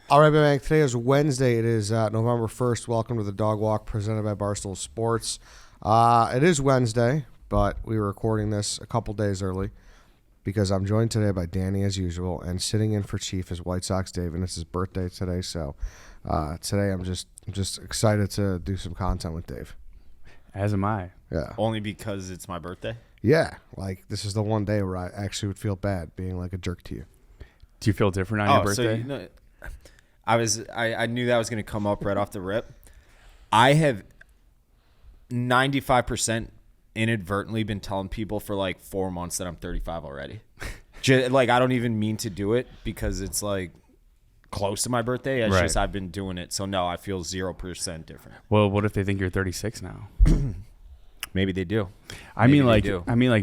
All right, man. Today is Wednesday. It is November 1st. Welcome to the Dog Walk presented by Barstool Sports. It is Wednesday, but we were recording this a couple days early because I'm joined today by Danny as usual, and sitting in for Chief is White Sox Dave, and it's his birthday today. So today I'm just excited to do some content with Dave. As am I. Yeah. Only because it's my birthday? Yeah. Like, this is the one day where I actually would feel bad being like a jerk to you. Do you feel different on your birthday? So I knew that was going to come up right off the rip. I have 95% inadvertently been telling people for like 4 months that I'm 35 already. Like, I don't even mean to do it because it's like close to my birthday. It's just I've been doing it. So no, I feel 0% different. Well, what if they think you're 36 now? Maybe they do. I mean, like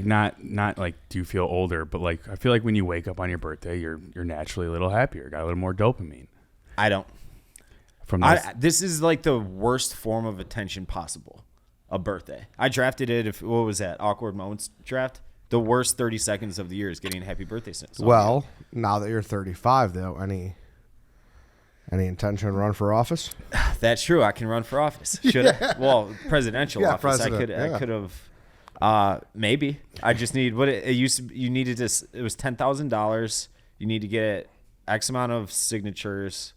not like do you feel older, but like I feel like when you wake up on your birthday, you're naturally a little happier, got a little more dopamine. I don't. This is like the worst form of attention possible. A birthday. I drafted it. What was that? Awkward Moments draft. The worst 30 seconds of the year is getting a happy birthday song. Well, now that you're 35, though, any intention to run for office? That's true. I can run for office. Should I? Well, presidential office. President, I could have. Maybe. I just need what it used to. You needed to. It was $10,000. You need to get X amount of signatures,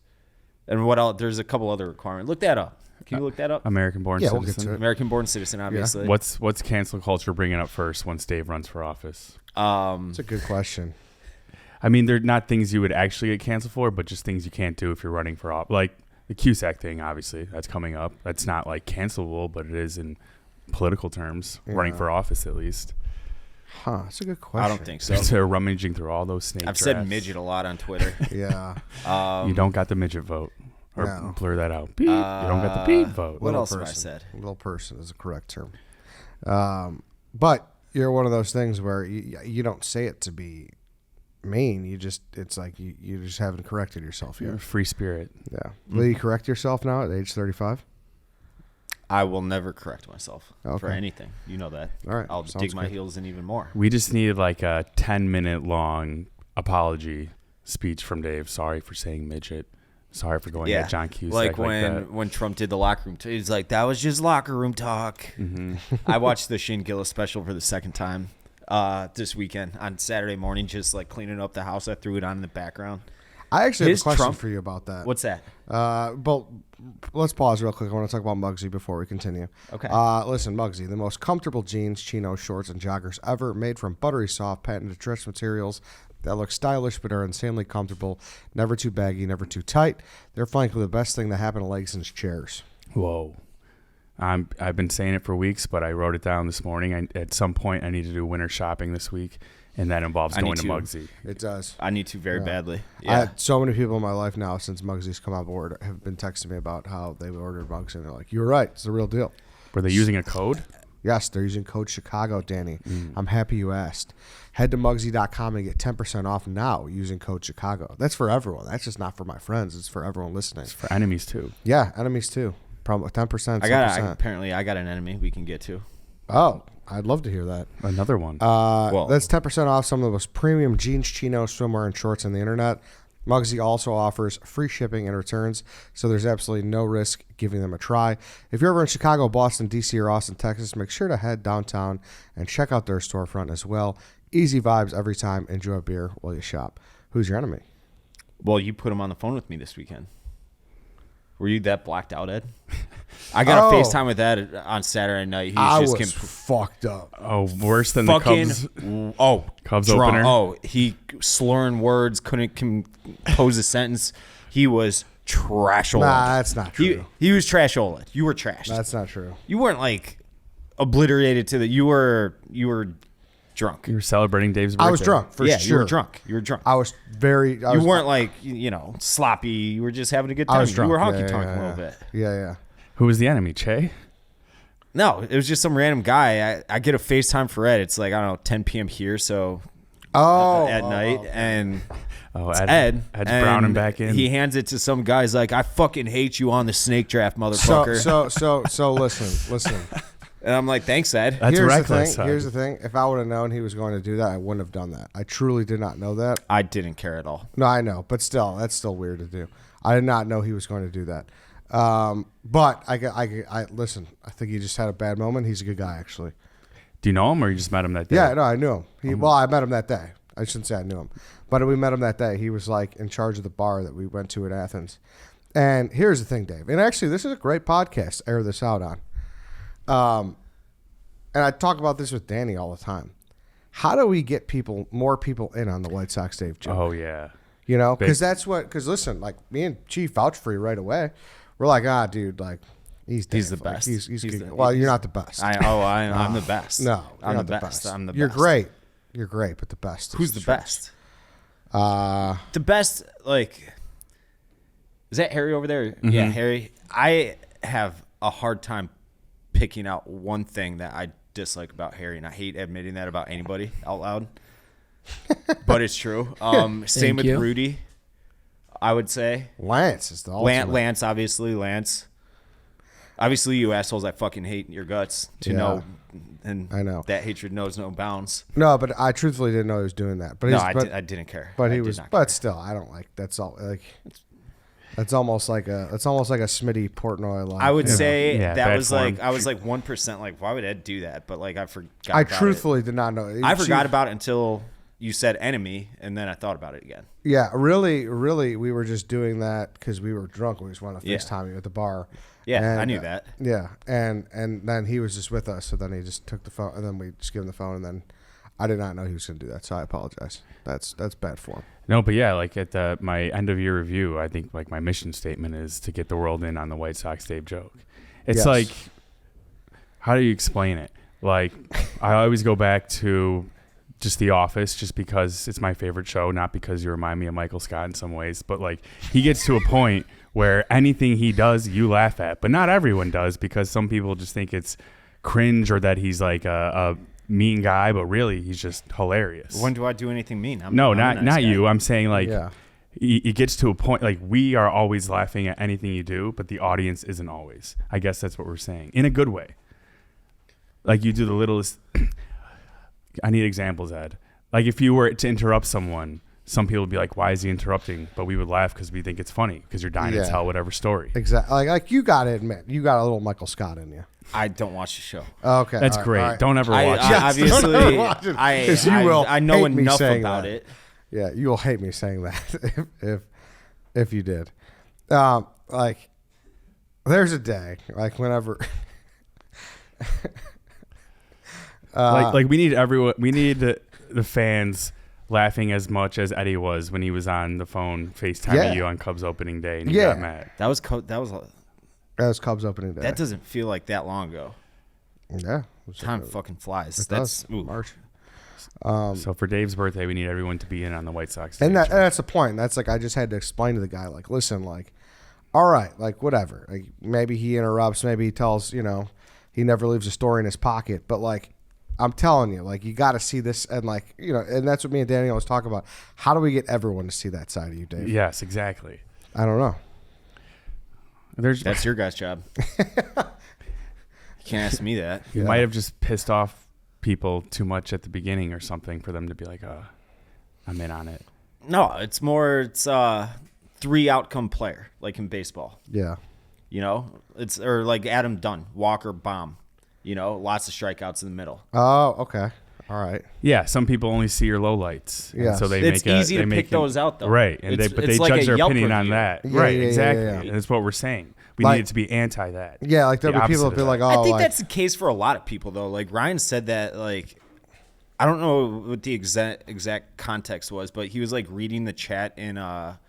and what else? There's a couple other requirements. Look that up. Can you look that up? American-born Yeah, citizen. we'll get to it. American-born citizen, obviously. Yeah. What's cancel culture bringing up first once Dave runs for office? It's a good question. I mean, they're not things you would actually get canceled for, but just things you can't do if you're running for office. Like the Cusack thing, obviously, that's coming up. That's not like cancelable, but it is in political terms, running for office at least. Huh, that's a good question. I don't think so. They're rummaging through all those snake I've drafts. said midget a lot on Twitter. Yeah. You don't got the midget vote. Or No. blur that out. Beep. You don't got the beep vote. What Little else have I person. said? Little person is a correct term. But you're one of those things where you don't say it to be mean. It's like you just haven't corrected yourself You're yet. a free spirit. Yeah. Will you correct yourself now at age 35? I will never correct myself for Okay. anything. You know that. All right. I'll Sounds dig my good. heels in even more. We just needed like a 10-minute long apology speech from Dave. Sorry for saying midget. Sorry for going at John Cusack like that. when Trump did the locker room. He's like, that was just locker room talk. Mm-hmm. I watched the Shane Gillis special for the second time this weekend on Saturday morning, just like cleaning up the house. I threw it on in the background. I actually have a question Trump- for you about that. What's that? But let's pause real quick. I want to talk about Mugsy before we continue. Okay. Listen, Mugsy, the most comfortable jeans, chinos, shorts, and joggers ever, made from buttery soft, patented stretch materials that look stylish but are insanely comfortable, never too baggy, never too tight. They're frankly the best thing that happened to legs since chairs. Whoa. I've been saying it for weeks, but I wrote it down this morning. At some point, I need to do winter shopping this week, and that involves going to Mugsy. It does. I need to very badly. I had so many people in my life now since Mugsy's come on board have been texting me about how they've ordered Mugsy, and they're like, "You're right, it's the real deal." Were they using a code? Yes, they're using code Chicago, Danny. I'm happy you asked. Head to Mugsy.com and get 10% off now using code Chicago. That's for everyone. That's just not for my friends. It's for everyone listening. It's for enemies, too. Yeah, enemies too. Promo 10%. Apparently, I got an enemy we can get to. Oh, I'd love to hear that. Another one. That's 10% off some of the most premium jeans, chinos, swimwear, and shorts on the internet. Mugsy also offers free shipping and returns, so there's absolutely no risk giving them a try. If you're ever in Chicago, Boston, D.C., or Austin, Texas, make sure to head downtown and check out their storefront as well. Easy vibes every time. Enjoy a beer while you shop. Who's your enemy? Well, you put him on the phone with me this weekend. Were you that blacked out, Ed? I got a FaceTime with Ed on Saturday night. I was fucked up. Oh, worse than the Cubs. Cubs drunk. opener. Oh, he slurring words, couldn't compose a sentence. He was trash-oled. Nah, that's not true. He was trash-oled. You were trashed. That's not true. You weren't like obliterated to the. You were drunk. You were celebrating Dave's birthday. I was drunk for sure. You were drunk. You were drunk. I was very. You weren't like sloppy. You were just having a good time. I was drunk. You were honky-tonk a little bit. Yeah. Who was the enemy? Che? No, it was just some random guy. I get a FaceTime for Ed. It's like, I don't know, 10 p.m. here, so at night. And it's Ed. Ed's browning back in. He hands it to some guy. He's like, I fucking hate you on the snake draft, motherfucker. So listen. And I'm like, thanks, Ed. That's reckless. Here's the thing. If I would have known he was going to do that, I wouldn't have done that. I truly did not know that. I didn't care at all. No, I know. But still, that's still weird to do. I did not know he was going to do that. But I listen. I think he just had a bad moment. He's a good guy, actually. Do you know him, or you just met him that day? Yeah, no, I knew him. Well, I met him that day. I shouldn't say I knew him, but we met him that day. He was like in charge of the bar that we went to in Athens. And here's the thing, Dave. And actually, this is a great podcast to air this out on. And I talk about this with Danny all the time. How do we get more people in on the White Sox Dave joke? Oh yeah. You know, because listen, like me and Chief vouch for you right away. We're like, dude, like he's the like, best. He's well, you're not the best. I'm the best. No, I'm not the best. I'm the best. You're great. You're great, but the best. Who's the best? The best, like, is that Harry over there? Mm-hmm. Yeah, Harry. I have a hard time picking out one thing that I dislike about Harry, and I hate admitting that about anybody out loud. But it's true. Same with you. Rudy, I would say. Lance is the ultimate. Lance, obviously. Lance. Obviously, you assholes, I fucking hate your guts to Yeah. know. And I know. that hatred knows no bounds. No, but I truthfully didn't know he was doing that. But No, I didn't care. But I he did was. not But care. still, I don't like. That's all. Like, that's almost like a Smitty Portnoy line. I would say Yeah, that bad was form. like I was like 1%. Like, why would Ed do that? But like, I forgot. I about truthfully did not know. it. I forgot about it until you said enemy, and then I thought about it again. Yeah, really, we were just doing that because we were drunk. We just wanted to Yeah. FaceTime you at the bar. Yeah, And, I knew that. Yeah, and then he was just with us. So then he just took the phone, and then we just gave him the phone, and then I did not know he was going to do that. So I apologize. That's bad form. No, but yeah, like at my end of year review, I think like my mission statement is to get the world in on the White Sox Dave joke. It's Yes. like, how do you explain it? Like, I always go back to just The Office, just because it's my favorite show, not because you remind me of Michael Scott in some ways, but like he gets to a point where anything he does, you laugh at, but not everyone does, because some people just think it's cringe or that he's like a mean guy, but really he's just hilarious. When do I do anything mean? I'm No, a not nice guy. you. I'm saying like Yeah. it gets to a point like we are always laughing at anything you do, but the audience isn't always. I guess that's what we're saying in a good way. Like you do the littlest. I need examples, Ed. Like if you were to interrupt someone, some people would be like, "Why is he interrupting?" But we would laugh because we think it's funny because you're dying Yeah. to tell whatever story. Exactly. Like you got to admit, you got a little Michael Scott in you. I don't watch the show. Okay, That's all right, great. all right. Don't ever watch it. Obviously, don't ever watch it, 'cause you will I know hate me enough saying about that. it. Yeah, you will hate me saying that if you did. Like, there's a day, like whenever. Like we need everyone. We need the fans laughing as much as Eddie was when he was on the phone FaceTiming Yeah. you on Cubs opening day and you Yeah. got mad. That was That was Cubs opening day. that doesn't feel like that long ago. Yeah. Time fucking flies. It That's does. ooh. March. So for Dave's birthday, we need everyone to be in on the White Sox. And stage. that's the point. That's like I just had to explain to the guy, like, listen, like, all right, like whatever. Like maybe he interrupts, maybe he tells, he never leaves a story in his pocket. But like I'm telling you, like you got to see this, and like and that's what me and Danny always talk about. How do we get everyone to see that side of you, Dave? Yes, exactly. I don't know. That's your guy's job. You can't ask me that. You might have just pissed off people too much at the beginning or something for them to be like, I'm in on it. No, it's 3 outcome player, like in baseball. Yeah. It's or like Adam Dunn, Walker, bomb. Lots of strikeouts in the middle. Oh, okay. All right. Yeah, some people only see your lowlights. and Yes. So they It's make easy to pick those out, though. Right. And It's they like judge a their Yelp opinion on review. that. Yeah, right, yeah, exactly. yeah. And that's what we're saying. We Like- need it to be anti that. Yeah, like there'll The be people opposite that be of like, that. oh, I think like, that's the case for a lot of people, though. Like Ryan said that, like, I don't know what the exact context was, but he was like reading the chat in a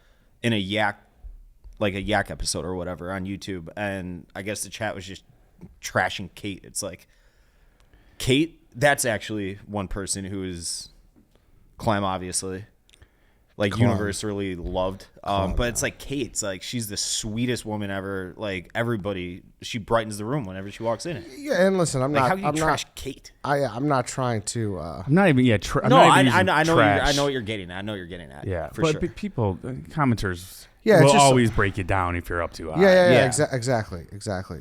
yak episode or whatever on YouTube, and I guess the chat was just trashing Kate. It's like, Kate, that's actually one person who is Clem, obviously, like Clem. universally loved. But it's like Kate. It's like she's the sweetest woman ever. Like everybody, she brightens the room whenever she walks in it. yeah. And listen, I'm Like not. how do you I'm trash not. Kate? I'm not trying to. I'm not even, I'm No, not I even using know. I know trash. what you're getting at. Yeah, for but sure. people, commenters, Yeah, we'll it's just, always break you down if you're up too high. Yeah. Exactly.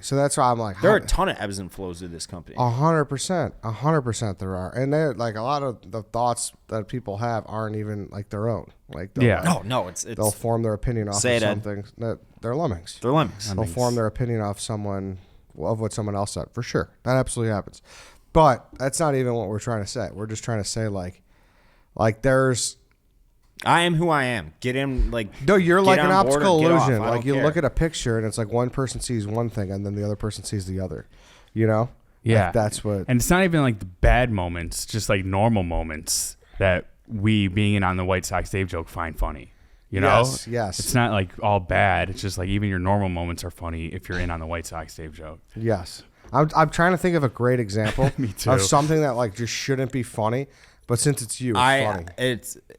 So that's why I'm like, There are a ton of ebbs and flows to this company. 100% there are, and they're like a lot of the thoughts that people have aren't even like their own. Like No, it's they'll form their opinion off of something that they're lemmings. They're lemmings. They'll form their opinion off of what someone else said, for sure. That absolutely happens. But that's not even what we're trying to say. We're just trying to say like there's. I am who I am. Get in, like. No, you're like an optical illusion. Like you look at a picture and it's like one person sees one thing and then the other person sees the other. You know? Yeah. Like that's what. And it's not even like the bad moments, just like normal moments that we, being in on the White Sox Dave joke, find funny. You know? Yes. It's not like all bad. It's just like even your normal moments are funny if you're in on the White Sox Dave joke. Yes. I'm trying to think of a great example Me too. of something that like just shouldn't be funny, but since it's you, it's funny.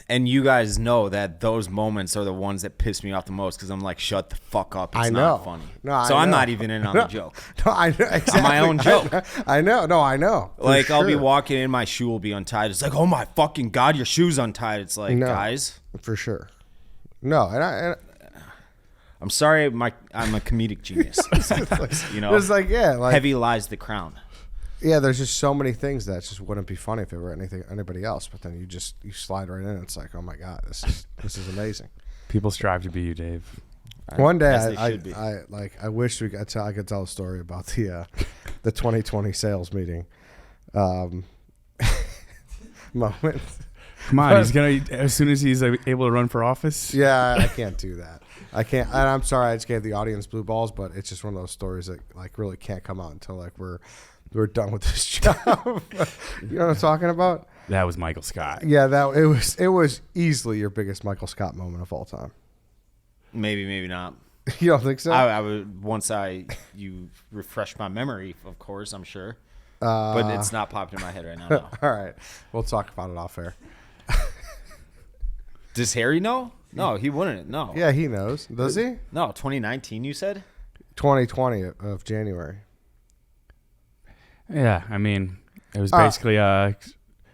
And you guys know that those moments are the ones that piss me off the most because I'm like, shut the fuck up. It's not funny. I'm not even in on the joke. No, I know. Exactly. On my own joke. I know. No, I know. Like, I'll be walking in, my shoe will be untied. It's like, oh my fucking God, your shoe's untied. It's like, guys. For sure. No, and I'm sorry, I'm a comedic genius. Sometimes, you know? It's like, heavy lies the crown. Yeah, there's just so many things that just wouldn't be funny if it were anybody else. But then you slide right in. It's like, oh my God, this is amazing. People strive to be you, Dave. One day, I wish I could tell a story about the 2020 sales meeting moment. Come on, he's gonna as soon as he's able to run for office. Yeah, I can't do that. I can't. And I'm sorry, I just gave the audience blue balls, but it's just one of those stories that like really can't come out until like we're done with this job. You know what I'm talking about? That was Michael Scott. Yeah, it was easily your biggest Michael Scott moment of all time. Maybe not. You don't think so? I would you refresh my memory, of course, I'm sure. But it's not popping in my head right now. No. All right, we'll talk about it off air. Does Harry know? No, he wouldn't. No. Yeah, he knows. Does he? No, 2019. You said 2020 of January. Yeah, I mean, it was basically I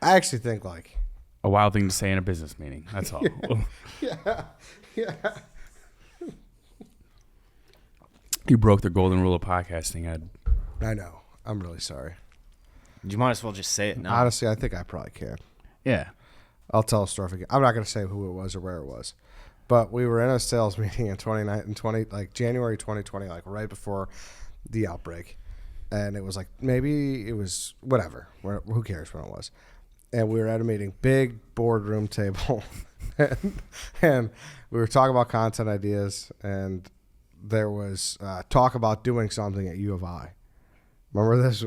actually think like a wild thing to say in a business meeting. That's all. Yeah. You broke the golden rule of podcasting, Ed. I know. I'm really sorry. You might as well just say it now. Honestly, I think I probably can. Yeah. I'll tell a story again. I'm not going to say who it was or where it was, but we were in a sales meeting in January 2020, like right before the outbreak, and it was like maybe it was whatever. Who cares when it was? And we were at a meeting, big boardroom table, and we were talking about content ideas, and there was talk about doing something at U of I. Remember this?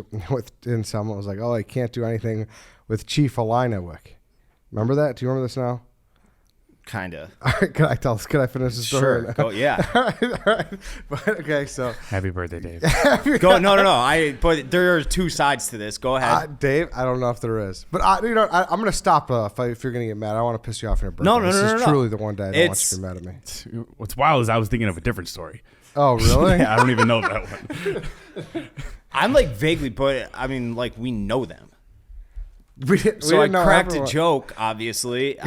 And someone was like, "Oh, I can't do anything with Chief Alinowick." Remember that? Do you remember this now? Kinda. All right, can I finish the story? Sure. Go, yeah. all right. But, okay, so Happy birthday, Dave. Go. No. But there are two sides to this. Go ahead. Dave, I don't know if there is, but I'm going to stop if you're going to get mad. I don't want to piss you off in your birthday. No. This is truly the one day I don't want you to be mad at me. What's wild is I was thinking of a different story. Oh, really? Yeah, I don't even know that one. I'm like vaguely, but I mean, like we know them. We I cracked a joke. Obviously,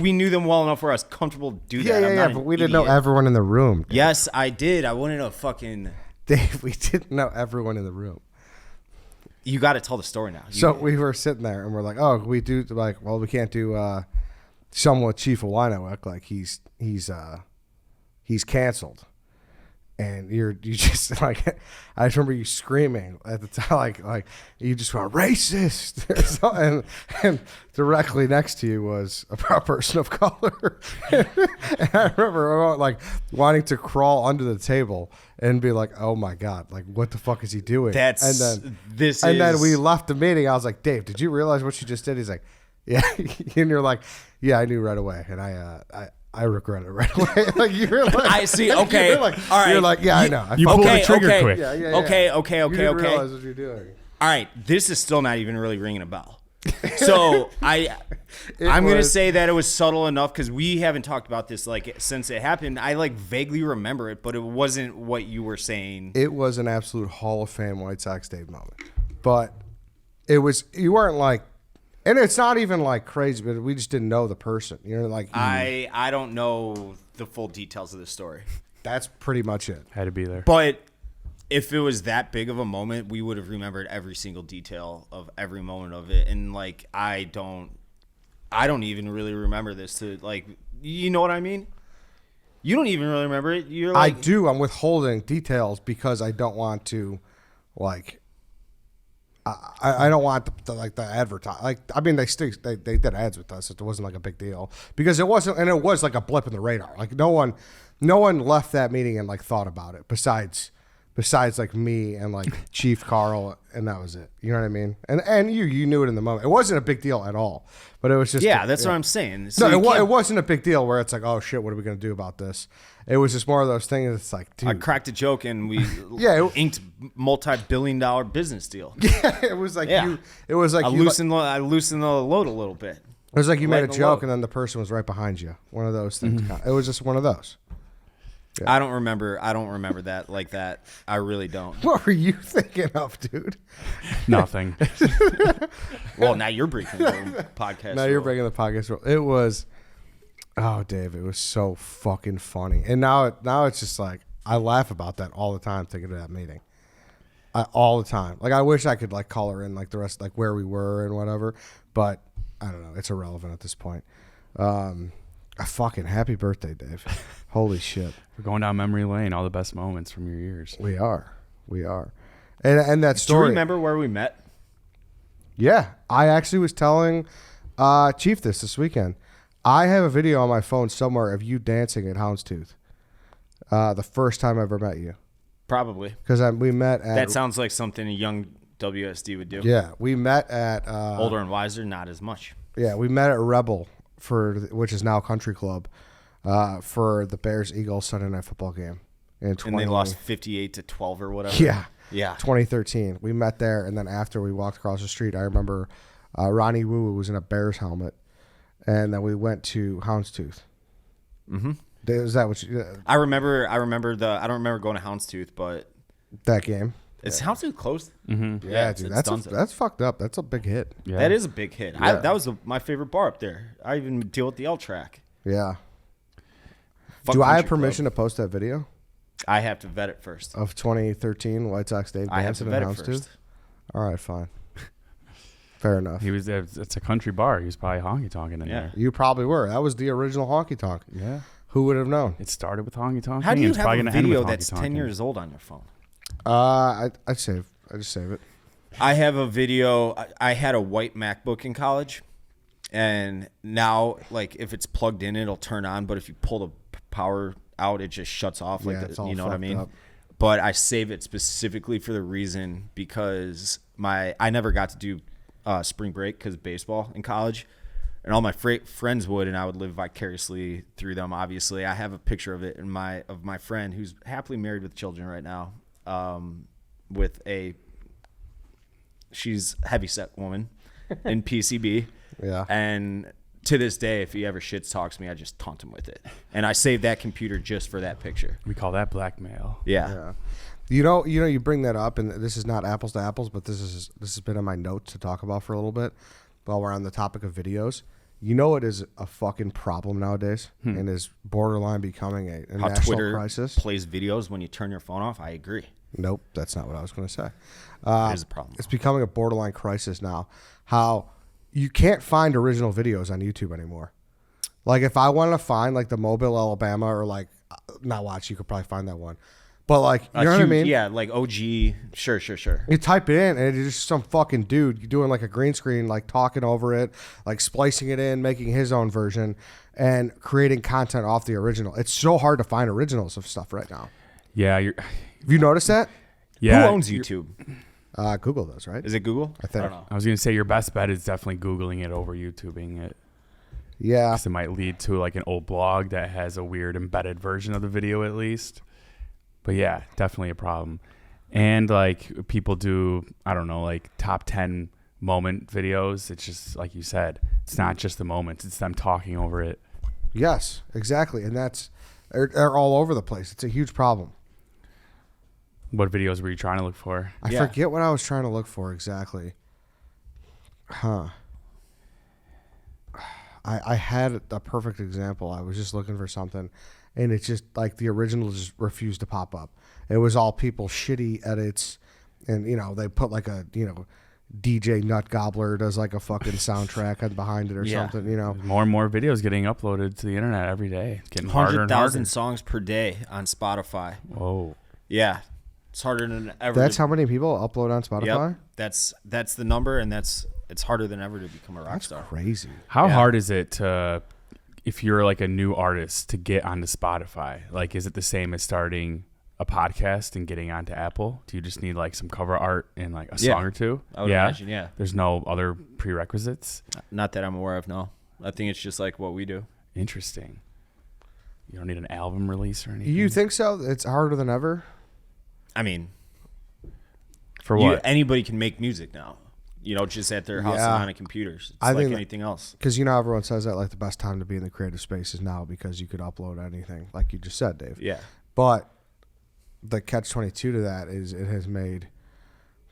we knew them well enough where I was comfortable to do that. Yeah, but we didn't know everyone in the room. Dave. Yes, I did. I wanted to fucking Dave. We didn't know everyone in the room. You got to tell the story now. So we were sitting there and we're like, oh, we do like, well, we can't do someone with Chief Alinowick, like he's canceled. And you just like, I just remember you screaming at the time, like you just went racist, and directly next to you was a person of color. And I remember like wanting to crawl under the table and be like, oh my God, like what the fuck is he doing? And then we left the meeting. I was like, Dave, did you realize what you just did? He's like, yeah. And you're like, yeah, I knew right away. And I regret it right away. Like you're like, I see. Okay, you're like, all right. You're like, yeah, I know. You pulled the trigger quick. Yeah. Okay. You didn't realize what you're doing. All right, this is still not even really ringing a bell. So I'm going to say that it was subtle enough because we haven't talked about this like since it happened. I like vaguely remember it, but it wasn't what you were saying. It was an absolute Hall of Fame White Sox Dave moment, but you weren't like. And it's not even like crazy, but we just didn't know the person. You know, like I don't know the full details of the story. That's pretty much it. Had to be there. But if it was that big of a moment, we would have remembered every single detail of every moment of it. And like, I don't even really remember this to like, you know what I mean? You don't even really remember it. You're like, I do. I'm withholding details because I don't want to, like, I don't want the advertise. Like, I mean, they did ads with us. It wasn't like a big deal because it wasn't, and it was like a blip in the radar. Like no one left that meeting and like thought about it besides like me and like Chief Carl, and that was it. You know what I mean? And you knew it in the moment. It wasn't a big deal at all, but it was just that's what I'm saying. So no, it wasn't a big deal where it's like, oh shit, what are we gonna do about this? It was just more of those things. It's like, dude, I cracked a joke and we inked multi-billion-dollar business deal. Yeah, it was like Yeah. It was like I loosened the load a little bit. It was like you made a Lighten the joke load. and then the person was right behind you. One of those things. It was just one of those. Yeah. I don't remember that like that. I really don't. What were you thinking of, dude? Nothing. Well, now you're breaking the podcast. Now you're rule. breaking the podcast rule. It was, oh, Dave, it was so fucking funny. And now it's just like, I laugh about that all the time thinking of that meeting. All the time. Like, I wish I could, like, color in, like, the rest, like, where we were and whatever. But, I don't know. It's irrelevant at this point. A fucking happy birthday, Dave. Holy shit. We're going down memory lane. All the best moments from your years. We are. And that story. Do you remember where we met? Yeah. I actually was telling Chief this weekend. I have a video on my phone somewhere of you dancing at Houndstooth. The first time I ever met you. Probably. Because we met at... That sounds like something a young WSD would do. Yeah. We met at... Older and wiser, not as much. Yeah. We met at Rebel, which is now Country Club, for the Bears-Eagles Sunday Night Football game. And they lost 58-12 or whatever. Yeah. Yeah. 2013. We met there, and then after we walked across the street, I remember Ronnie Woo was in a Bears helmet, and then we went to Houndstooth. Mm-hmm. Is that what you... I remember I don't remember going to Houndstooth, but... that game? Is Houndstooth closed? Mm-hmm. Yeah, it's dude. done. That's fucked up. That's a big hit. Yeah. That is a big hit. Yeah. That was my favorite bar up there. I even deal with the L track. Yeah. Fuck Do I have Country permission Club. to post that video I have to vet it first. of 2013 White Sox Dave I have to dancing in vet it Houndstooth? first. All right, fine. Fair enough. It's a country bar. He was probably honky tonking in Yeah. there. You probably were. That was the original honky tonk. Yeah. Who would have known? It started with honky tonking. How do you it's have probably a gonna end video with that's 10 honky-tonking. years old on your phone? I just save it. I have a video. I had a white MacBook in college, and now, like, if it's plugged in, it'll turn on. But if you pull the power out, it just shuts off. Like, Yeah, it's all you know what I fucked mean? up. But I save it specifically for the reason because I never got to do spring break because of baseball in college, and all my friends would, and I would live vicariously through them. Obviously, I have a picture of it of my friend who's happily married with children right now, with she's a heavyset woman in PCB. Yeah. And to this day, if he ever shit talks me, I just taunt him with it. And I saved that computer just for that picture. We call that blackmail. Yeah. Yeah. You bring that up, and this is not apples to apples, but this has been on my notes to talk about for a little bit while we're on the topic of videos. You know it is a fucking problem nowadays and is borderline becoming a How national Twitter crisis. plays videos when you turn your phone off, I agree. Nope, that's not what I was going to say. It is a problem. It's becoming a borderline crisis now. How you can't find original videos on YouTube anymore. Like if I wanted to find like the Mobile, Alabama, or like not watch, you could probably find that one. But like, you know what I mean? Yeah, like OG. Sure. You type it in, and it's just some fucking dude doing like a green screen, like talking over it, like splicing it in, making his own version, and creating content off the original. It's so hard to find originals of stuff right now. Yeah, Have you noticed that? yeah. Who owns YouTube? Google does, right? Is it Google? I think. don't know. I was gonna say your best bet is definitely Googling it over YouTubing it. Yeah. Because it might lead to like an old blog that has a weird embedded version of the video at least. But yeah, definitely a problem. And like people do, I don't know, like top 10 moment videos. It's just like you said, it's not just the moments, it's them talking over it. Yes, exactly. And they're all over the place. It's a huge problem. What videos were you trying to look for? I Yeah. forget what I was trying to look for exactly. I had a perfect example. I was just looking for something, and it's just like the original just refused to pop up. It was all people shitty edits, and they put like a DJ Nut Gobbler does like a fucking soundtrack behind it or something. More and more videos getting uploaded to the internet every day. It's getting harder and harder. 100,000 songs per day on Spotify. Whoa. Yeah, it's harder than ever. That's how many people upload on Spotify. Yep. That's the number, and it's harder than ever to become a rock star. Crazy. How hard is it to, if you're like a new artist, to get onto Spotify? Like, is it the same as starting a podcast and getting onto Apple? Do you just need like some cover art and like a song or two? I would imagine, yeah. There's no other prerequisites? Not that I'm aware of, no. I think it's just like what we do. Interesting. You don't need an album release or anything? You think so? It's harder than ever? I mean, for what? Anybody can make music now. Just at their house and on a computer. It's like anything else. Because everyone says that like the best time to be in the creative space is now because you could upload anything, like you just said, Dave. Yeah. But the catch-22 to that is it has made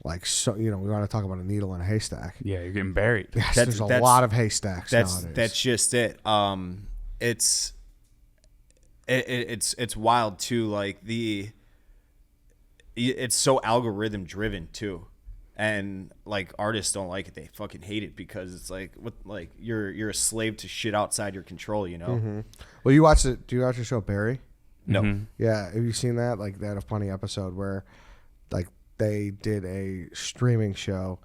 like so. We want to talk about a needle in a haystack. Yeah, you're getting buried. Yes, there's a lot of haystacks nowadays. That's just it. It's wild too. Like it's so algorithm driven too. And like artists don't like it; they fucking hate it because it's like you're a slave to shit outside your control, Mm-hmm. Well, do you watch the show Barry? No. Mm-hmm. Yeah, have you seen that? Like they had a funny episode where, like they did a streaming show,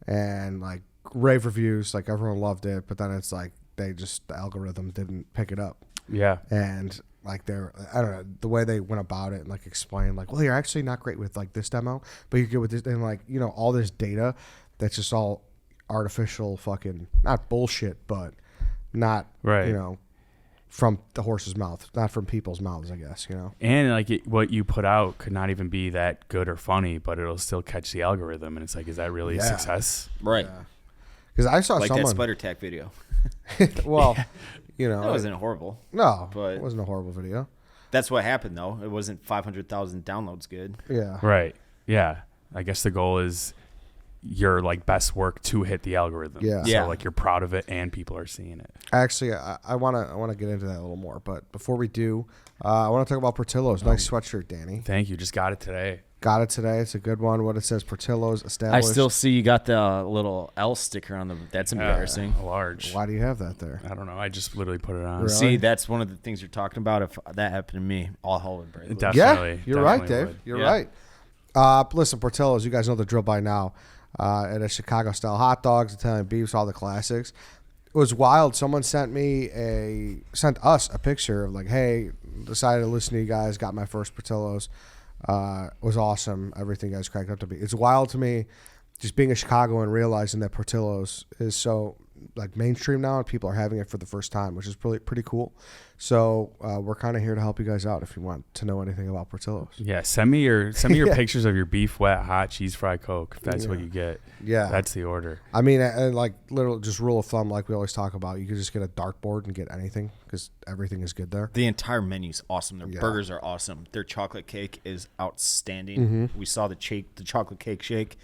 and like rave reviews, like everyone loved it, but then it's like the algorithm didn't pick it up. Yeah, and like I don't know, the way they went about it and like explained like, well, you're actually not great with like this demo, but you're good with this, and like all this data that's just all artificial fucking, not bullshit, but not right. From the horse's mouth, not from people's mouths, I guess. And like what you put out could not even be that good or funny, but it'll still catch the algorithm, and it's like, is that really a success? Right. Because I saw like someone that Spider Tack video. Well. It wasn't horrible. No, but it wasn't a horrible video. That's what happened, though. It wasn't 500,000 downloads good. Yeah. Right. Yeah. I guess the goal is your like best work to hit the algorithm. Yeah. So like you're proud of it and people are seeing it. Actually, I wanna get into that a little more, but before we do, I want to talk about Portillo'S. Nice sweatshirt, Danny. Thank you. Just got it today. Got it today. It's a good one. What it says, Portillo'S established. I still see you got the little L sticker on the. That's embarrassing. Large. Why do you have that there? I don't know. I just literally put it on. Really? See, that's one of the things you're talking about. If that happened to me, all hell would break loose. Definitely. Yeah, you're right, definitely Dave. would. You're right. Listen, Portillo'S, you guys know the drill by now. At a Chicago-style hot dogs, Italian beefs, all the classics. It was wild. Someone sent us a picture of like, hey, decided to listen to you guys. Got my first Portillo'S. Was awesome. Everything you guys cracked up to be. It's wild to me, just being a Chicagoan, realizing that Portillo'S is so like mainstream now, and people are having it for the first time, which is pretty cool. So we're kind of here to help you guys out if you want to know anything about Portillo'S. Yeah, send me your pictures of your beef wet hot cheese fry Coke if that's what you get. Yeah, that's the order. I mean, and like little just rule of thumb, like we always talk about, you could just get a dartboard and get anything because everything is good there. The entire menu's awesome. Their burgers are awesome. Their chocolate cake is outstanding. Mm-hmm. We saw the chocolate cake shake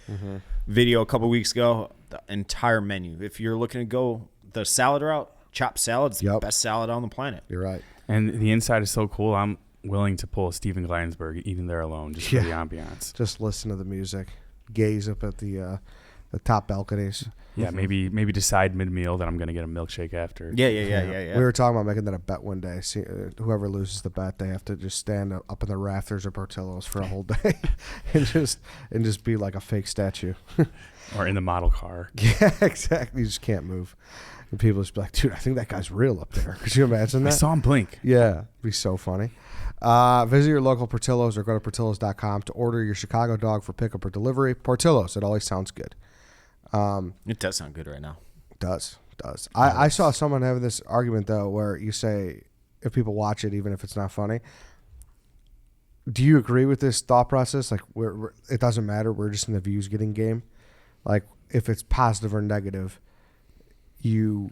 video a couple weeks ago. The entire menu. If you're looking to go the salad route, chopped salad's the best salad on the planet. You're right. And the inside is so cool. I'm willing to pull Steven Gleinsberg even there alone just for the ambiance. Just listen to the music, gaze up at the top balconies. Yeah, maybe decide mid-meal that I'm going to get a milkshake after. Yeah. We were talking about making that a bet one day. See, whoever loses the bet, they have to just stand up in the rafters of Portillo'S for a whole day and just be like a fake statue. Or in the model car. Yeah, exactly. You just can't move. And people just be like, dude, I think that guy's real up there. Could you imagine that? I saw him blink. Yeah, it'd be so funny. Visit your local Portillo'S or go to Portillo's.com to order your Chicago dog for pickup or delivery. Portillo'S, it always sounds good. It does sound good right now. Does. I saw someone having this argument, though, where you say if people watch it, even if it's not funny. Do you agree with this thought process? Like, it doesn't matter. We're just in the views getting game. Like, if it's positive or negative, your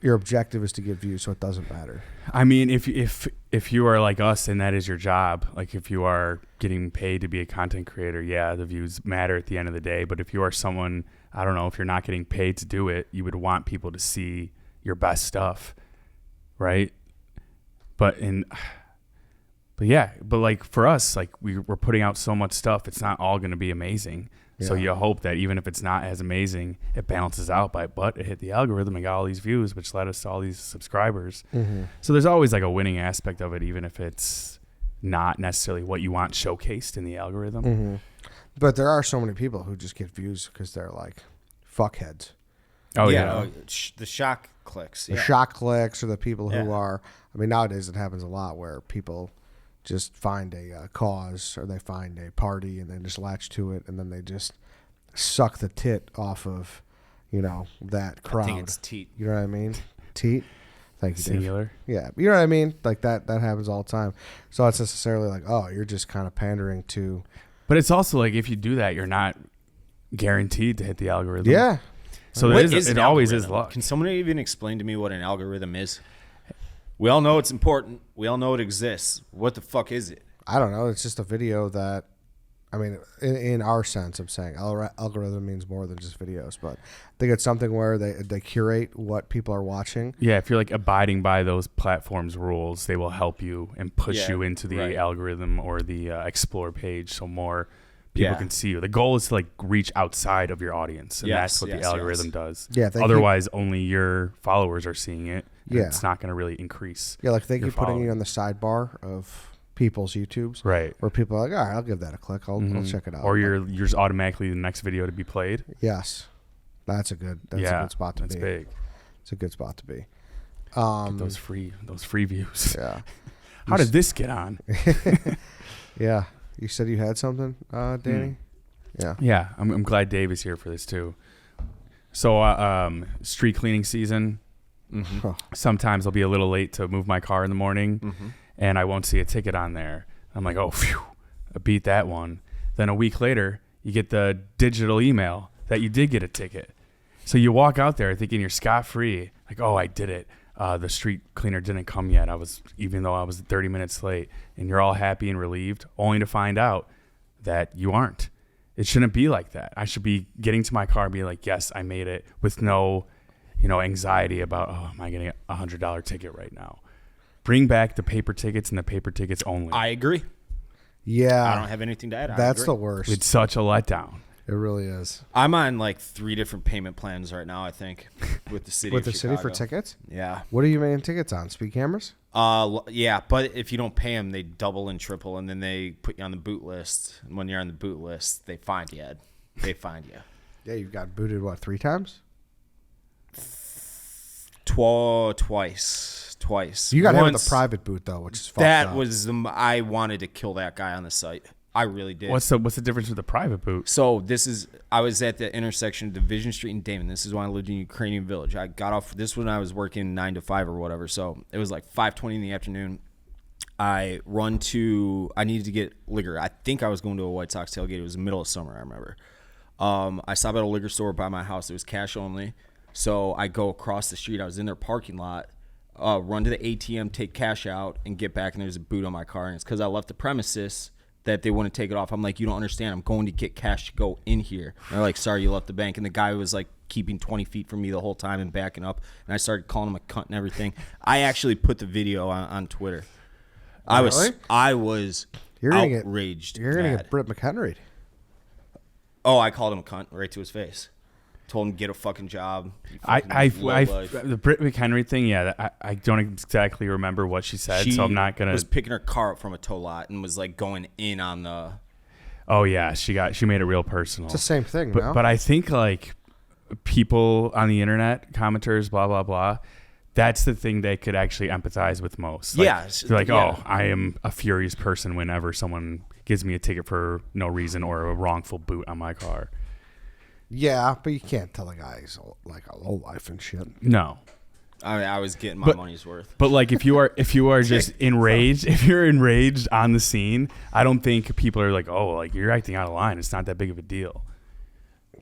objective is to get views, so it doesn't matter. I mean, if you are like us and that is your job, like if you are getting paid to be a content creator, yeah, the views matter at the end of the day. But if you are someone, I don't know, if you're not getting paid to do it, you would want people to see your best stuff, right? But yeah, but like for us, like we're putting out so much stuff, it's not all going to be amazing. Yeah. So you hope that even if it's not as amazing, it balances out but it hit the algorithm and got all these views, which led us to all these subscribers. Mm-hmm. So there's always like a winning aspect of it, even if it's not necessarily what you want showcased in the algorithm. Mm-hmm. But there are so many people who just get views because they're like fuckheads. Oh yeah. Oh, the shock clicks. The shock clicks, or the people who are, I mean, nowadays it happens a lot where people just find a cause, or they find a party and then just latch to it, and then they just suck the tit off of, that crowd. I think it's teat. You know what I mean? Teat. Thank you, Singular. Dave. Yeah, you know what I mean? Like that happens all the time. So it's necessarily like, oh, you're just kind of pandering to. But it's also like if you do that, you're not guaranteed to hit the algorithm. Yeah. So it always is luck. Can someone even explain to me what an algorithm is? We all know it's important. We all know it exists. What the fuck is it? I don't know. It's just a video that, I mean, in our sense, I'm saying algorithm means more than just videos, but I think it's something where they curate what people are watching. Yeah, if you're like abiding by those platforms' rules, they will help you and push you into the algorithm or the explore page, so more people can see you. The goal is to like reach outside of your audience, and that's what the algorithm does. Yeah. Otherwise, only your followers are seeing it. Yeah. It's not going to really increase. Yeah, like they keep putting you on the sidebar of people's YouTubes. Right. Where people are like, all right, I'll give that a click. I'll check it out. Or you're just automatically the next video to be played. Yes. That's a good spot to be. That's big. It's a good spot to be. Get those free views. Yeah. How did this get on? Yeah. You said you had something, Danny? Yeah. Yeah. I'm glad Dave is here for this too. So street cleaning season. Mm-hmm. Sometimes I'll be a little late to move my car in the morning, and I won't see a ticket on there. I'm like, oh, phew, I beat that one. Then a week later, you get the digital email that you did get a ticket. So you walk out there thinking you're scot-free, like, oh, I did it. The street cleaner didn't come yet. Even though I was 30 minutes late, and you're all happy and relieved, only to find out that you aren't. It shouldn't be like that. I should be getting to my car and be like, yes, I made it, with no anxiety about, oh, am I getting a $100 ticket right now? Bring back the paper tickets and the paper tickets only. I agree. Yeah. I don't have anything to add. That's the worst. It's such a letdown. It really is. I'm on like 3 different payment plans right now, I think, with the city with of the Chicago. city for tickets? Yeah. What are you making tickets on? Speed cameras? Yeah, but if you don't pay them, they double and triple, and then they put you on the boot list. And when you're on the boot list, they find you, Ed. They find you. Yeah, you got booted, 3 times? Twice. You got hit with a private boot though, which is fucked that up. was I wanted to kill that guy on the site. I really did. What's the difference with the private boot? So I was at the intersection of Division Street and Damon. This is when I lived in Ukrainian Village. I got off this when I was working 9 to 5 or whatever. So it was like 5:20 in the afternoon. I needed to get liquor. I think I was going to a White Sox tailgate. It was the middle of summer, I remember. I stopped at a liquor store by my house. It was cash only. So I go across the street. I was in their parking lot, run to the ATM, take cash out, and get back, and there's a boot on my car. And it's because I left the premises that they wouldn't take it off. I'm like, you don't understand. I'm going to get cash to go in here. And they're like, sorry, you left the bank. And the guy was like keeping 20 feet from me the whole time and backing up. And I started calling him a cunt and everything. I actually put the video on Twitter. I was outraged. You're going to get Britt McHenry. Oh, I called him a cunt right to his face. Told him to get a fucking job. The Britt McHenry thing, yeah, I don't exactly remember what she said, so I'm not gonna. Was picking her car up from a tow lot and was like going in on the. Oh yeah, she made it real personal. It's the same thing, but I think like people on the internet, commenters, blah blah blah. That's the thing they could actually empathize with most. Like, yeah, they're like, oh, I am a furious person whenever someone gives me a ticket for no reason or a wrongful boot on my car. Yeah, but you can't tell a guy he's like a low life and shit. No, I was getting my money's worth. But like, if you are just enraged, if you're enraged on the scene, I don't think people are like, oh, like you're acting out of line. It's not that big of a deal.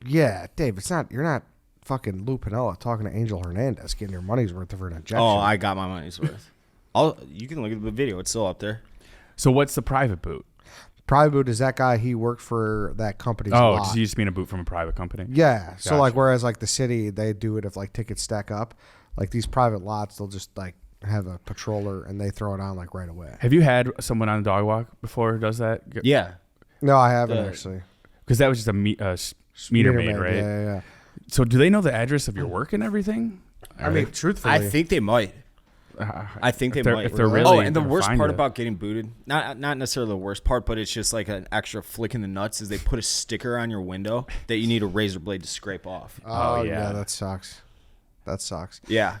Yeah, Dave, it's not. You're not fucking Lou Piniella talking to Angel Hernandez, getting your money's worth of an injection. Oh, I got my money's worth. You can look at the video; it's still up there. So what's the private boot? Private boot is that guy. He worked for that company's lot. Oh, you just mean a boot from a private company? Yeah. Gotcha. So like, whereas like the city, they do it if like tickets stack up. Like these private lots, they'll just like have a patroller, and they throw it on like right away. Have you had someone on a dog walk before who does that? Yeah. No, I haven't actually. Because that was just a meter maid, right? Yeah. So do they know the address of your work and everything? I mean, truthfully, I think they might. I think they might. If they're really, oh, and the worst part it. about getting booted, not necessarily the worst part, but it's just like an extra flick in the nuts, is they put a sticker on your window that you need a razor blade to scrape off. Oh, yeah. that sucks. That sucks. Yeah.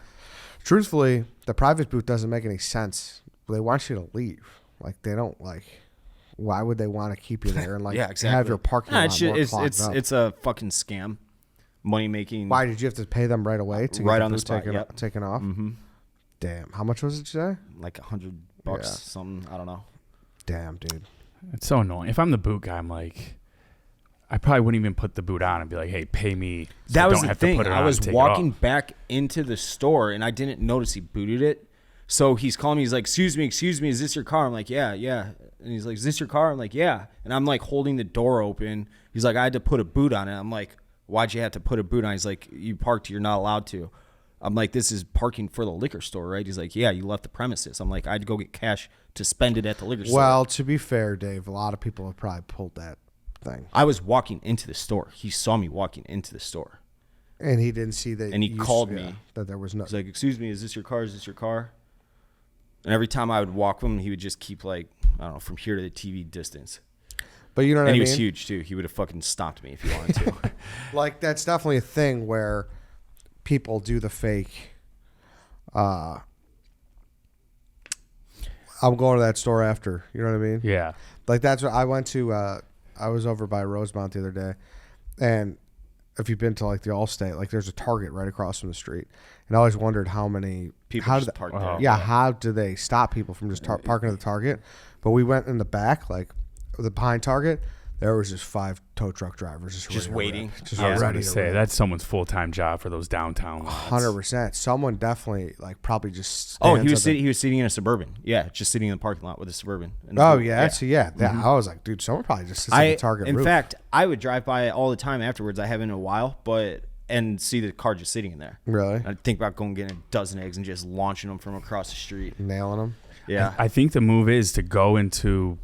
Truthfully, the private boot doesn't make any sense. They want you to leave. Like, they don't, like, why would they want to keep you there and, like, Yeah, exactly. have your parking lot more clogged up? It's a fucking scam. Money making. Why did you have to pay them right away to Right get on the the boot spot, taken off? Mm-hmm. Damn. How much was it today? Like $100, Yeah. something. I don't know. Damn, dude. It's so annoying. If I'm the boot guy, I'm like, I probably wouldn't even put the boot on and be like, hey, pay me. So That I was don't the have to thing. put it I on was and take it walking off. back into the store, and I didn't notice he booted it. So he's calling me. He's like, excuse me, is this your car? I'm like, yeah. And he's like, is this your car? I'm like, yeah. And I'm like holding the door open. He's like, I had to put a boot on it. I'm like, why'd you have to put a boot on? He's like, you parked, you're not allowed to. I'm like, this is parking for the liquor store, right? He's like, yeah, you left the premises. I'm like, I had to go get cash to spend it at the liquor store. Well, to be fair, Dave, a lot of people have probably pulled that thing. I was walking into the store. He saw me walking into the store. And he didn't see that. And he called me. That there was no. He's like, excuse me, is this your car? Is this your car? And every time I would walk with him, he would just keep like, I don't know, from here to the TV distance. But you know what I And mean? he was huge too. He would have fucking stopped me if he wanted to. Like, that's definitely a thing where people do the fake. I'm going to that store after. You know what I mean? Yeah. Like, that's what I went to. I was over by Rosemount the other day, and if you've been to like the Allstate, like there's a Target right across from the street, and I always wondered how many People how just did park Oh. there. yeah, how do they stop people from just parking at the Target? But we went in the back, like the behind Target. There was just 5 tow truck drivers just ready to waiting. rip. Just I was ready going to to say, rip. that's someone's full-time job for those downtown lots. 100%. Someone definitely like probably just. Oh, stands at the- he was sitting in a Suburban. Yeah, just sitting in the parking lot with a Suburban. And Oh yeah, so yeah. I was like, dude, someone probably just sits at the Target in roof. fact, I would drive by it all the time afterwards. I haven't in a while, and see the car just sitting in there. Really? I'd think about going getting a dozen eggs and just launching them from across the street. Nailing them. Yeah. I think the move is to go into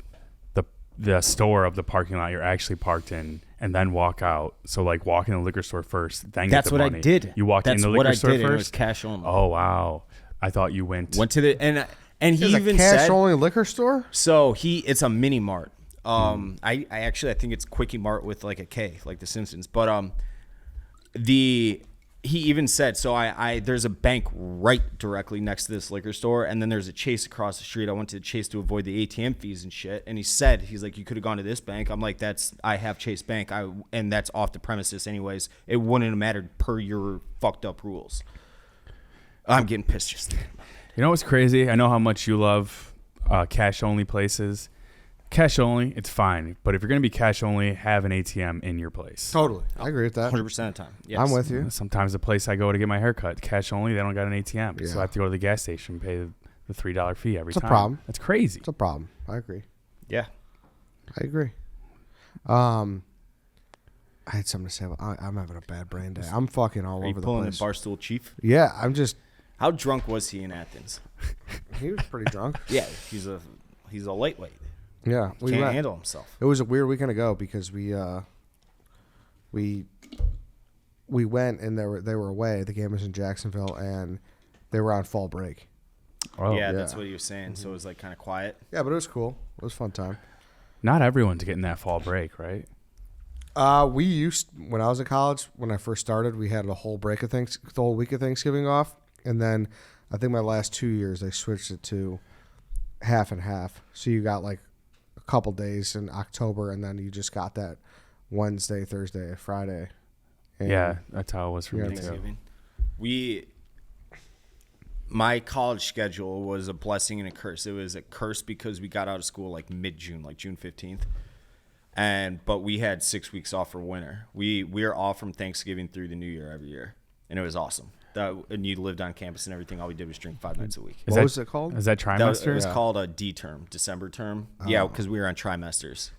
the store of the parking lot you're actually parked in and then walk out. So like walk in the liquor store first, then That's get the what money. I did. You walked That's in the what liquor I store did, and it was first? cash only. Oh, wow. I thought you went Went to the and he There's even a cash said only liquor store. so it's a mini mart. I actually I think it's Quickie Mart with like a K, like the Simpsons. But he even said so. I there's a bank right directly next to this liquor store, and then there's a Chase across the street. I went to the Chase to avoid the ATM fees and shit. And he's like, you could have gone to this bank. I'm like, I have Chase Bank. And that's off the premises anyways. It wouldn't have mattered per your fucked up rules. I'm getting pissed just thinking about it. You know what's crazy? I know how much you love cash only places. Cash only, it's fine. But if you're going to be cash only, have an ATM in your place. Totally, I agree with that. 100% of the time. Yes. I'm with you. Sometimes the place I go to get my hair cut, cash only, they don't got an ATM. Yeah. So I have to go to the gas station and pay the $3 fee every It's a time. problem. That's crazy. It's a problem. I agree. Yeah. I agree. I had something to say. I'm having a bad brain day. I'm fucking all Are you over the pulling the place. Barstool Chief? Yeah, I'm just. How drunk was he in Athens? He was pretty drunk. Yeah, he's a lightweight. Yeah, we Can't went. handle himself. It was a weird weekend ago because we went and they were away. The game was in Jacksonville and they were on fall break. Oh, yeah, yeah. that's what he was saying. So it was like kind of quiet. Yeah, but it was cool. It was a fun time. Not everyone's getting that fall break, right? We used when I was in college. When I first started, we had a whole break of the whole week of Thanksgiving off, and then I think my last 2 years they switched it to half and half. So you got like a couple days in October, and then you just got that Wednesday, Thursday, Friday. And Yeah, that's how it was for Yeah, me too. Thanksgiving. My college schedule was a blessing and a curse. It was a curse because we got out of school like mid-June, like June 15th. But we had 6 weeks off for winter. We're off from Thanksgiving through the New Year every year. And it was awesome. And you lived on campus and everything. All we did was drink 5 nights a week. What was it called? Is that trimester? It was Yeah. called a D term, December term. Yeah, because we were on trimesters.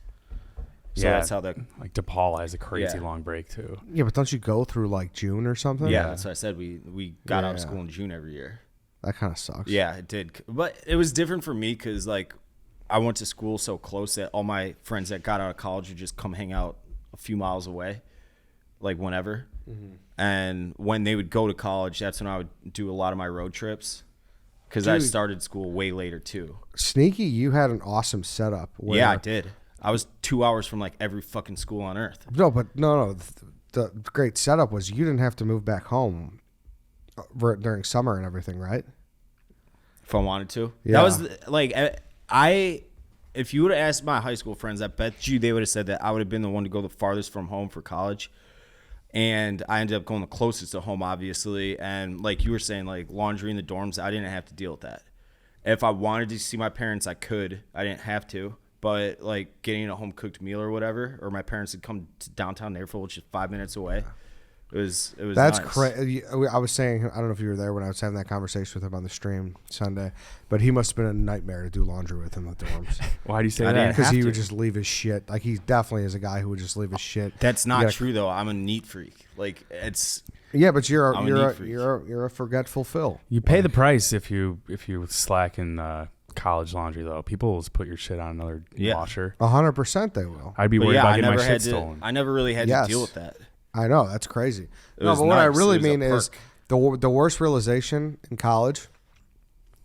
So Yeah. that's how Like DePaul has a crazy Yeah. long break too. Yeah, but don't you go through like June or something? yeah, that's what I said. We got out of Yeah. school in June every year. That kind of sucks. Yeah, it did. But it was different for me because, like, I went to school so close that all my friends that got out of college would just come hang out a few miles away, like whenever. Mm-hmm. And when they would go to college, that's when I would do a lot of my road trips because I started school way later too. Sneaky, you had an awesome setup. Yeah, I did. I was 2 hours from like every fucking school on earth. No, but no. The great setup was you didn't have to move back home during summer and everything, right? If I wanted to. Yeah. That was like if you would have asked my high school friends, I bet you they would have said that I would have been the one to go the farthest from home for college. And I ended up going the closest to home, obviously. And like you were saying, like laundry in the dorms, I didn't have to deal with that. If I wanted to see my parents, I could. I didn't have to. But like getting a home cooked meal or whatever, or my parents would come to downtown Naperville, which is 5 minutes away. It was. That's nice. crazy. I was saying, I don't know if you were there when I was having that conversation with him on the stream Sunday, but he must have been a nightmare to do laundry with in the dorms. Why do you say I that? didn't Because he have would to. just leave his shit. Like he definitely is a guy who would just leave his shit. That's not true though. I'm a neat freak. Like it's. Yeah, but you're I'm a neat freak. you're a forgetful Phil. You pay the price if you slack in college laundry though. People will just put your shit on another washer. 100% they will. I'd be But worried yeah, about I getting my never shit had to. stolen. I never really had Yes. to deal with that. I know, that's crazy. No, was but what I nice. really It was a mean is the worst realization in college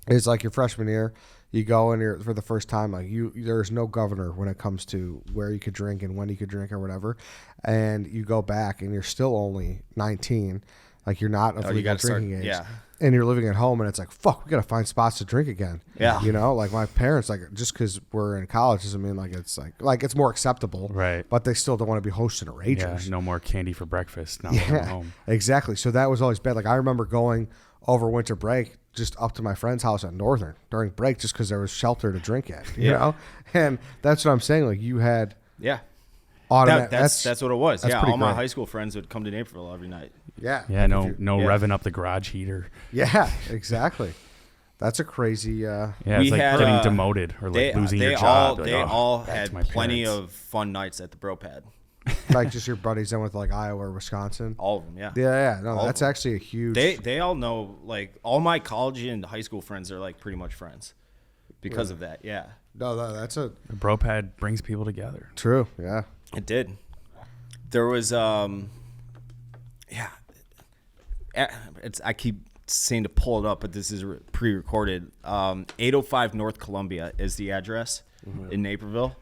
is like your freshman year. You go in here for the first time, like there's no governor when it comes to where you could drink and when you could drink or whatever. And you go back and you're still only 19. Like you're not of legal drinking age. Yeah. And you're living at home and it's like, fuck, we got to find spots to drink again. Yeah. You know, like my parents, like just because we're in college doesn't mean like it's it's more acceptable. Right. But they still don't want to be hosting a Yeah, ragers. no more candy for breakfast. Not when I'm home. Exactly. So that was always bad. Like I remember going over winter break just up to my friend's house at Northern during break just because there was shelter to drink at, you know? And that's what I'm saying. Like you had Yeah. automatic. That's what it was. that's Yeah. pretty All my great. high school friends would come to Naperville every night. Yeah. Yeah, no Yeah. revving up the garage heater. Yeah, exactly. That's a crazy. Yeah, We it's like had, getting demoted or like losing your job. They all had plenty of fun nights at the Bro Pad. Like just your buddies in with like Iowa or Wisconsin. All of them, yeah. Yeah. No, All that's of them. actually a huge. They all know, like, all my college and high school friends are, like, pretty much friends because of that, yeah. No, that's a The bro pad brings people together. true. Yeah. It did. There was, I keep saying to pull it up, but this is pre-recorded. 805 North Columbia is the address in Naperville.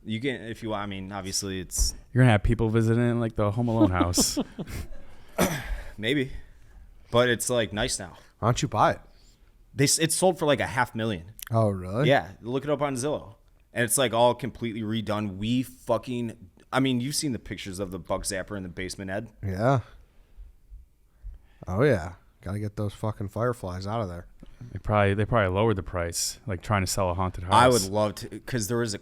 You can, if you want, I mean, obviously it's You're gonna have people visiting like the Home Alone house. maybe, but it's like nice now. Why don't you buy it? It's sold for like $500,000. Oh, really? Yeah, look it up on Zillow, and it's like all completely redone. I mean, you've seen the pictures of the bug zapper in the basement, Ed. Yeah. Oh yeah. Got to get those fucking fireflies out of there. They probably lowered the price, like trying to sell a haunted house. I would love to, because there's a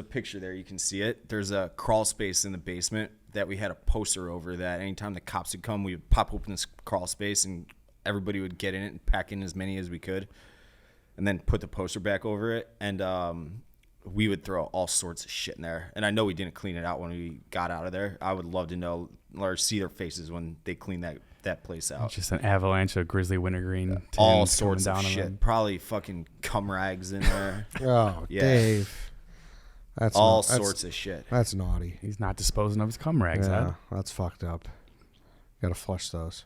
picture there. You can see it. There's a crawl space in the basement that we had a poster over that. Anytime the cops would come, we would pop open this crawl space and everybody would get in it and pack in as many as we could, and then put the poster back over it. And we would throw all sorts of shit in there. And I know we didn't clean it out when we got out of there. I would love to know or see their faces when they clean that place out. Just an avalanche of grizzly wintergreen. All tins sorts coming of down on shit. them. Probably fucking cum rags in there. Oh, Yeah. Dave. That's All not- that's- sorts of shit. That's naughty. He's not disposing of his cum rags. Yeah, Ed. that's fucked up. Got to flush those.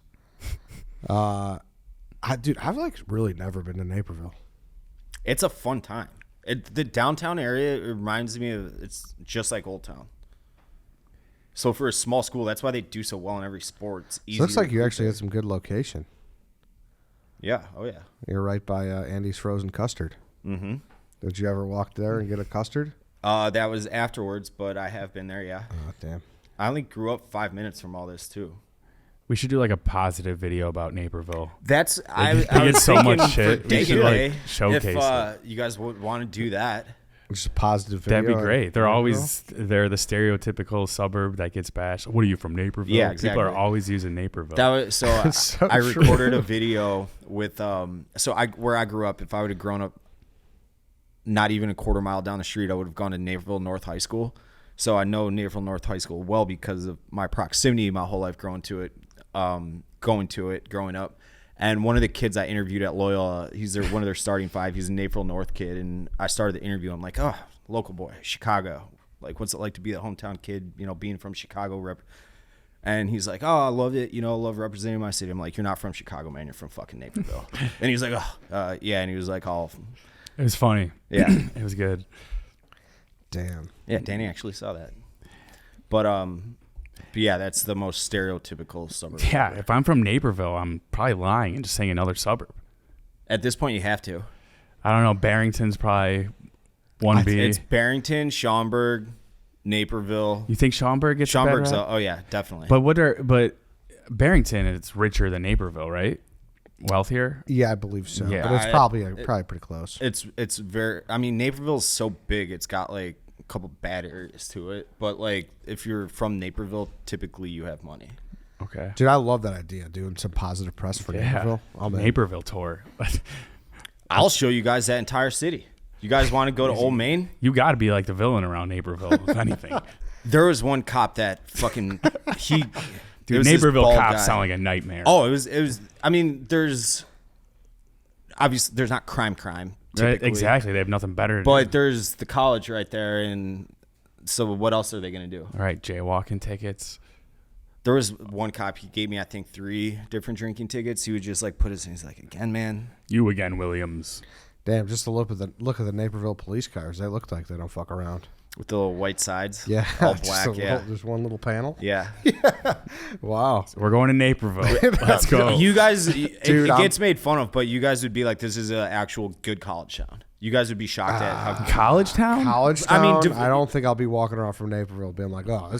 I've like really never been to Naperville. It's a fun time. The downtown area reminds me of, it's just like Old Town. So for a small school, that's why they do so well in every sport. It's easy. So looks to like you recruit actually there. had some good location. Yeah. Oh yeah. You're right by Andy's Frozen Custard. Mm-hmm. Did you ever walk there and get a custard? That was afterwards, but I have been there. Yeah. Oh, damn. I only grew up 5 minutes from all this too. We should do like a positive video about Naperville. That's I they get was so thinking much for shit. We Day should, to like, Day, showcase if you guys would want to do that. Just a positive video. That'd be great. They're Naperville? always they're the stereotypical suburb that gets bashed. What are you from, Naperville? Yeah, People are exactly. always using Naperville. That was so. It's so I true. recorded a video with where I grew up. If I would have grown up, not even a quarter mile down the street, I would have gone to Naperville North High School. So I know Naperville North High School well because of my proximity my whole life growing to it, growing up. And one of the kids I interviewed at Loyola, he's one of their starting 5. He's a Naperville North kid. And I started the interview. I'm like, oh, local boy, Chicago. Like, what's it like to be a hometown kid, being from Chicago? And he's like, oh, I love it. I love representing my city. I'm like, you're not from Chicago, man. You're from fucking Naperville. And he's like, oh, yeah. And he was like, oh. It was funny. Yeah. It was good. Damn. Yeah, Danny actually saw that. But yeah, that's the most stereotypical suburb. Yeah, if I'm from Naperville, I'm probably lying and just saying another suburb. At this point, you have to. I don't know. Barrington's probably 1B. It's Barrington, Schaumburg, Naperville. You think Schaumburg gets a bad Schaumburg's, rap? oh yeah, definitely. But Barrington, it's richer than Naperville, right? Wealthier. Yeah, I believe so. Yeah. But it's probably pretty close. It's very. I mean, Naperville's so big. It's got like a couple bad areas to it. But like, if you're from Naperville, typically you have money. Okay. Dude, I love that idea. Doing some positive press for Naperville. I'm in. Naperville tour. I'll show you guys that entire city. You guys want to go to Old Main? You got to be like the villain around Naperville, if anything. There was one cop that fucking Dude, Naperville cops sound like a nightmare. Oh, it was. I mean, there's obviously there's not crime. Right, Typically. exactly. They have nothing better to But do. there's the college right there, and so what else are they gonna do? All right, jaywalking tickets. There was one cop. He gave me, I think, 3 different drinking tickets. He would just like put his. He's like, again, man. You again, Williams. Damn, just a look at the Naperville police cars. They look like they don't fuck around. With the little white sides. Yeah. All Just black. Yeah. There's one little panel. Yeah. Wow. So we're going to Naperville. Let's go. You guys, it Dude, gets made fun of, but you guys would be like, this is an actual good college town. You guys would be shocked at how College town? College I town. mean, I don't think I'll be walking around from Naperville being like, oh, it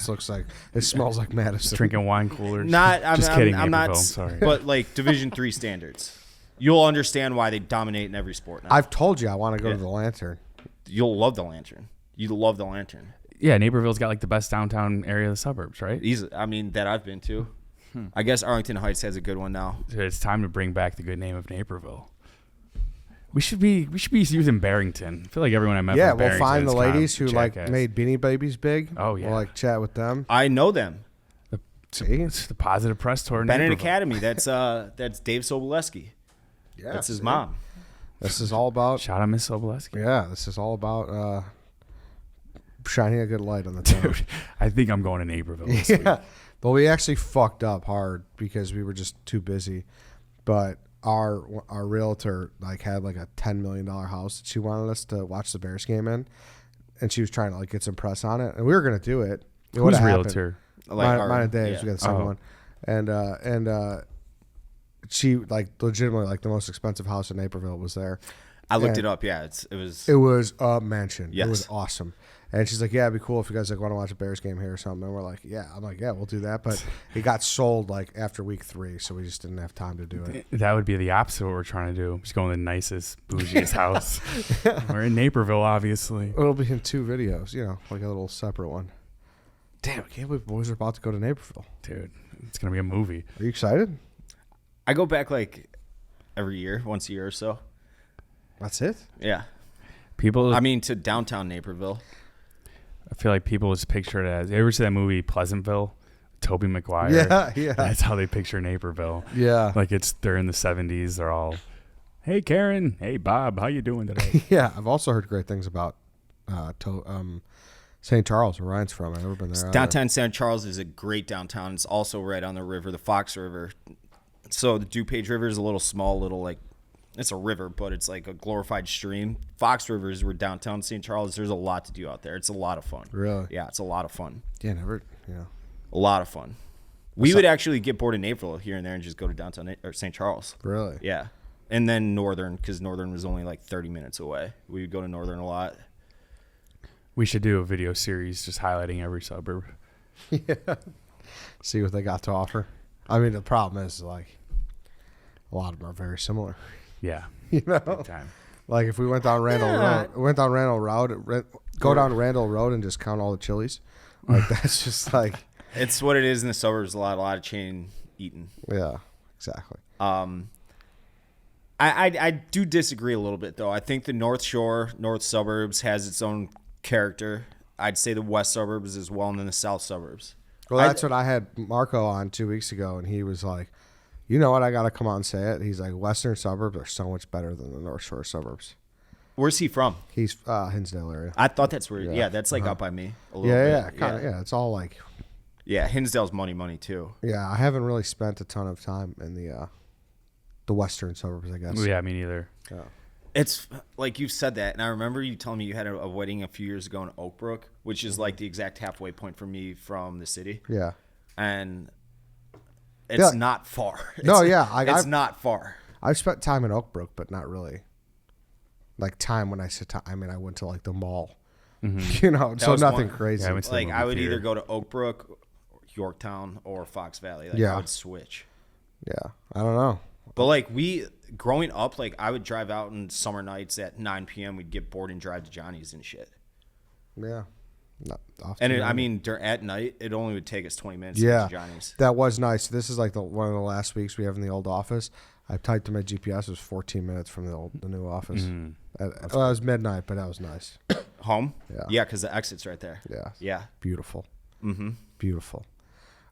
smells like Madison. Drinking wine coolers. I'm Just kidding, I'm Naperville. not. I'm sorry. But like Division III standards, you'll understand why they dominate in every sport now. I've told you I want to go to the Lantern. You'll love the Lantern. You love the Lantern. Yeah, Naperville's got like the best downtown area of the suburbs, right? Easily. I mean, that I've been to. I guess Arlington Heights has a good one now. So it's time to bring back the good name of Naperville. We should be using Barrington. I feel like everyone I met. Yeah, from we'll Barrington find the is kind of ladies who like jackass. made Beanie Babies big. Oh, yeah. We'll like chat with them. I know them. See? It's the positive press tour. in Bennett Naperville. Academy. That's Dave Soboleski. Yeah, That's his see? mom. This is all about. Shout out Miss Soboleski. Yeah, this is all about shining a good light on the town. Dude, I think I'm going to Naperville this week. Yeah, but we actually fucked up hard because we were just too busy. But our realtor like had like a $10 million house that she wanted us to watch the Bears game in, and she was trying to like get some press on it, and we were gonna do it. It Who's would've happened. realtor? Mine and Dave's. yeah. We got the second Oh. one, and she like legitimately like the most expensive house in Naperville was there. I looked And it up. Yeah, it was. It was a mansion. Yes. It was awesome. And she's like, yeah, it'd be cool if you guys like want to watch a Bears game here or something. And we're like, yeah. I'm like, yeah, we'll do that. But it got sold like after week 3, so we just didn't have time to do it. That would be the opposite of what we're trying to do. Just going to the nicest, bougiest house. We're in Naperville, obviously. It'll be in 2 videos, like a little separate one. Damn, I can't believe boys are about to go to Naperville. Dude, it's going to be a movie. Are you excited? I go back like every year, once a year or so. That's it? Yeah. People, I mean, to downtown Naperville. I feel like people just picture it as, you ever see that movie Pleasantville? Tobey Maguire. Yeah. That's how they picture Naperville. Yeah. Like they're in the 70s. They're all, hey, Karen. Hey, Bob. How you doing today? Yeah. I've also heard great things about St. Charles, where Ryan's from. I've never been there. either. Downtown St. Charles is a great downtown. It's also right on the river, the Fox River. So the DuPage River is a little small, it's a river, but it's like a glorified stream. Fox River is where downtown St. Charles. There's a lot to do out there. It's a lot of fun. Really? Yeah, it's a lot of fun. Yeah, never. Yeah. A lot of fun. We would actually get bored in Naperville here and there and just go to downtown or St. Charles. Really? Yeah. And then Northern, because Northern was only like 30 minutes away. We would go to Northern a lot. We should do a video series just highlighting every suburb. Yeah. See what they got to offer. I mean, the problem is like a lot of them are very similar. Yeah. You know, Big time. like if we went down Randall Road, go down Randall Road and just count all the Chili's. Like that's just like, It's what it is in the suburbs. A lot of chain eating. yeah, exactly. I do disagree a little bit though. I think the North Shore, North Suburbs has its own character. I'd say the West Suburbs as well, and then the South Suburbs. Well, that's what I had Marco on 2 weeks ago, and he was like, You know what? I got to come out and say it. He's like, Western suburbs are so much better than the North Shore suburbs. Where's he from? He's Hinsdale area. I thought that's where. Yeah. Yeah, that's like up by me a little Yeah, bit. yeah, kind of. Yeah, it's all like. Yeah, Hinsdale's money too. Yeah, I haven't really spent a ton of time in the Western suburbs, I guess. Yeah, me neither. Yeah. It's like you've said that, and I remember you telling me you had a wedding a few years ago in Oak Brook, which is like the exact halfway point for me from the city. Yeah. And it's Yeah. not far. No, yeah, it's not far. I've spent time in Oak Brook, but not really. Like time when I said time, I mean, I went to like the mall. You know, so was nothing one- crazy. Yeah, I went to the Like movie I would theater. either go to Oak Brook, Yorktown, or Fox Valley. Like Yeah. I would switch. Yeah, I don't know. But like growing up, like I would drive out on summer nights at 9 p.m. We'd get bored and drive to Johnny's and shit. Yeah. Not often. And I mean, at night, it only would take us 20 minutes Yeah, to get to Johnny's. that was nice. This is like one of the last weeks we have in the old office. I typed in my GPS. It was 14 minutes from the new office. Well, it was midnight, but that was nice. Home? Yeah. Yeah, because the exit's right there. Yeah. Yeah. Beautiful. Beautiful.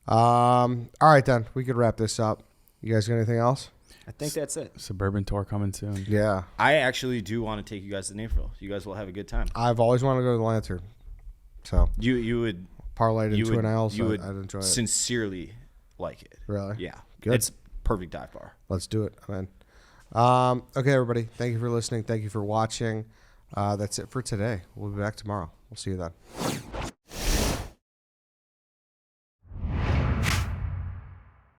All right, then. We could wrap this up. You guys got anything else? I think that's it. Suburban tour coming soon. Yeah. I actually do want to take you guys to Naperville. You guys will have a good time. I've always wanted to go to the Lantern. So You would parlayed you into would an L, so you would I'd enjoy it. sincerely like it. Really? Yeah. Good. It's perfect dive bar. Let's do it, man. Okay, everybody. Thank you for listening. Thank you for watching. That's it for today. We'll be back tomorrow. We'll see you then.